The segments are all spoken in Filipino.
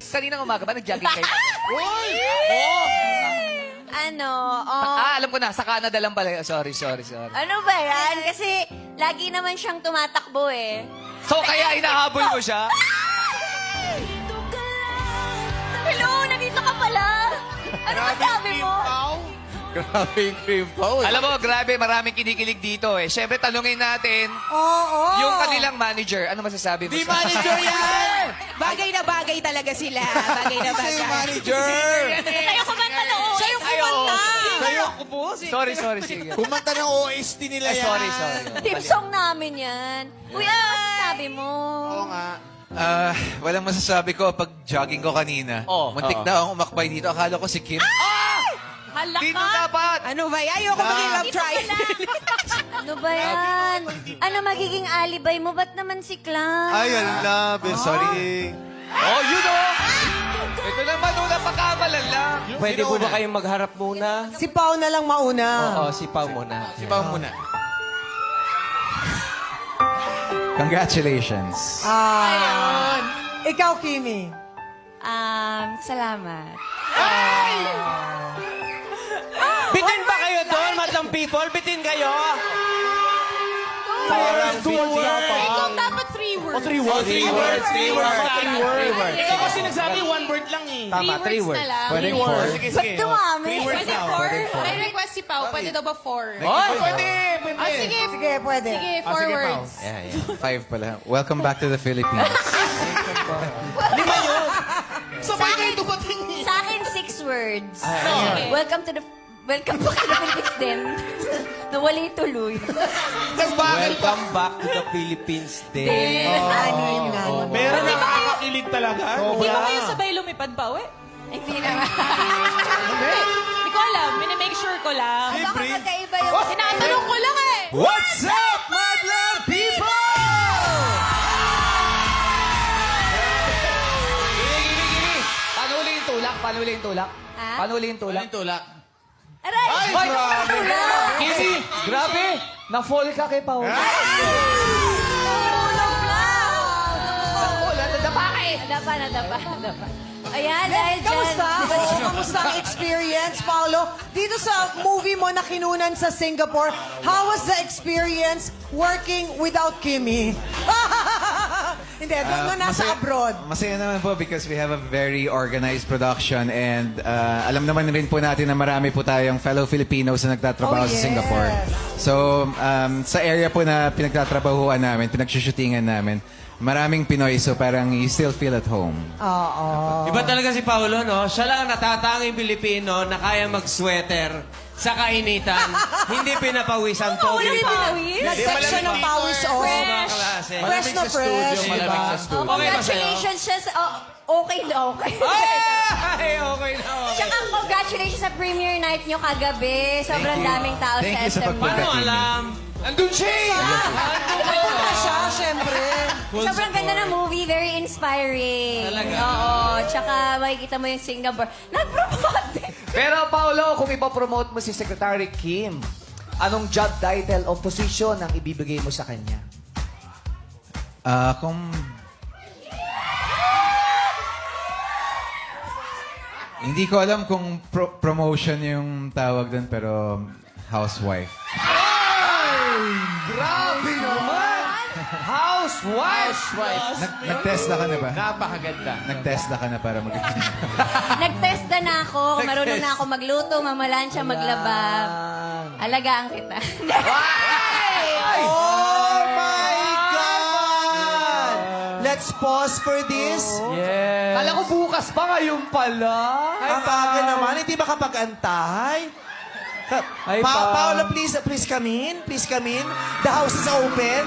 Kaninang umaga ba nag-jogging kayo? Uy! Alam ko na. Sa Canada lang pala. Sorry. Ano ba yan? Kasi lagi naman siyang tumatakbo eh. So, kaya inahabol mo siya? Hello, nandito ka pala. Ano masabi mo? Grabe yung cream pao. Alam mo, grabe, maraming kinikilig dito eh. Siyempre, tanungin natin, yung kanilang manager, ano masasabi mo Di sa... manager yan! Bagay na bagay talaga sila. Bagay na Kasi bagay. manager! Kayo kumanta noon. Siya yung kumanta. Kayo, Sorry, sige. kumanta ng OST nila yan. Sorry. Team song namin yan. Kuya, ano masasabi mo? Oo nga. Walang masasabi ko pag jogging ko kanina. Oh. Muntik na akong umakbay dito. Akala ko si Kim. Dito dapat! Ano ba yan? Ayoko maging love triangle. Ano ba yan? Ano magiging alibay mo? Ba't naman si Clan? Ay, alam. Sorry. Oh, you know! Ito naman, una pagkamalan lang. Pwede po ba kayong magharap muna? Si Pao na lang mauna. Oo, si Pao muna. Si Pao muna. Congratulations. Ikaw, Kimi. Salamat. Bitin ba kayo doon, madam people? Bitin kayo? Parang Ikaw dapat 3 words. Three words. Ikaw kasi nagsabi, one word lang eh. Tama, 3 words. Pwede 4. Sige. Ba't dumami? Pwede 4? May request si Pao. Pwede daw ba 4? Oy! Pwede. Sige. Sige, pwede. Sige, 4 words. Yeah. 5 pala. Welcome back to the Philippines. Sabay kayo dumating eh. Sa akin, 6 words. Welcome back to the Philippines din. Nawali tuloy. Welcome back to the Philippines din. Anim na. Meron na nakakakilig talaga. Hindi ba kayo sabay lumipad pa, uwi? Hindi naman. Hindi ko alam. Minimake sure ko lang. Baka magkaiba yung... Tinatanong ko lang eh. What's up, madlang people? Gigi. Paano uli yung tulak? Ha? Paano uli yung tulak? Tulak. Aray! Ay, grabe. Kisi, grabe! Na-fall ka kay Paul. Nadapa. Ayan, dahil dyan. Kamusta ang experience, Paolo? Dito sa movie mo na kinunan sa Singapore, how was the experience working without Kimi? Hindi, doon nasa abroad. Masaya naman po because we have a very organized production and alam naman rin po natin na marami po tayong fellow Filipinos na nagtatrabaho Oh, sa yes. Singapore. So, sa area po na pinagtatrabahuan namin, pinagsushootingan namin, maraming Pinoy so parang you still feel at home. Oo. Iba talaga si Paolo, no? Siya lang ang natatanging Pilipino na kaya mag-sweater sa kainitan. Hindi pinapawisan Wala pogi yung pa. pinawis. Nag-text siya ng pawis, oh. Mga klase. Fresh na fresh. Malamig sa studio. Okay ba sa'yo? Congratulations siya sa... okay na okay. Ay, okay na, okay. Tsaka congratulations sa premiere night nyo kagabi. Sobrang daming tao Thank sa you sa SM. pagpunta. Paano alam? Andun siya eh! Punta siya, syempre. Sobrang ganda ng movie, very inspiring. Talaga? Oo, tsaka makikita mo yung Singapore. Nag-promote! Pero Paolo, kung ipopromote mo si Secretary Kim, anong job title o position ang ibibigay mo sa kanya? Kung... Hindi ko alam kung promotion yung tawag doon pero housewife. Grabe naman! Housewife! Nag-test na ka na ba? Napakaganda. Nag-test na ka na para mag... Nag-test na ako. Marunong na ako magluto, mamalansya, maglaba. Alagaan kita. Oh my God! Let's pause for this. Yes. Kala ko bukas pa, ngayon pala. Ang bagal naman. Hindi ba kapag-antay? Ay, Pa. Paolo, please come in. Please come in. The house is open.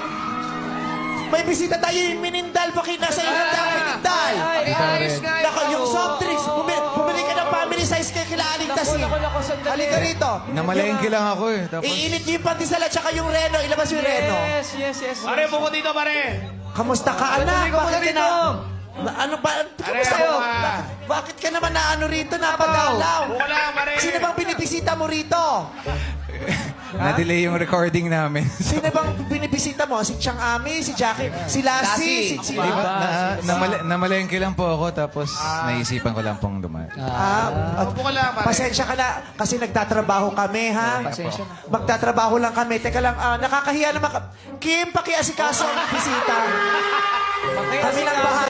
May bisita tayo yung Minindal. Pakita sa inyo ang Minindal. Ayos nga Nako, yung soft drinks. Bumili ka ng family size kaya kila Aling Tasing. Halika rito. Namalengke lang ako eh. Tapos... Iinit niyo yung pandesal at saka yung reno. Ilabas yung reno. Yes. Pare, buko dito, pare. Kamusta ka, anak? Bakit ka na... Ano ba? Kamusta Areho, mo? Bakit ka naman na ano rito? Napagalaw. Buko lang, pare. Sino bang binibisita mo rito? Na-delay yung recording namin. Sino bang binibisita mo? Si Chang Ami, si Jackie, si Lassie, si... Namalengke lang po ako tapos naisipan ko lang pong dumaan. Pasensya ka na kasi nagtatrabaho kami, ha? Pasensya na. Magtatrabaho lang kami. Teka lang, nakakahiya naman. Kim, pakiasikaso ang bisita. Kami lang bahala.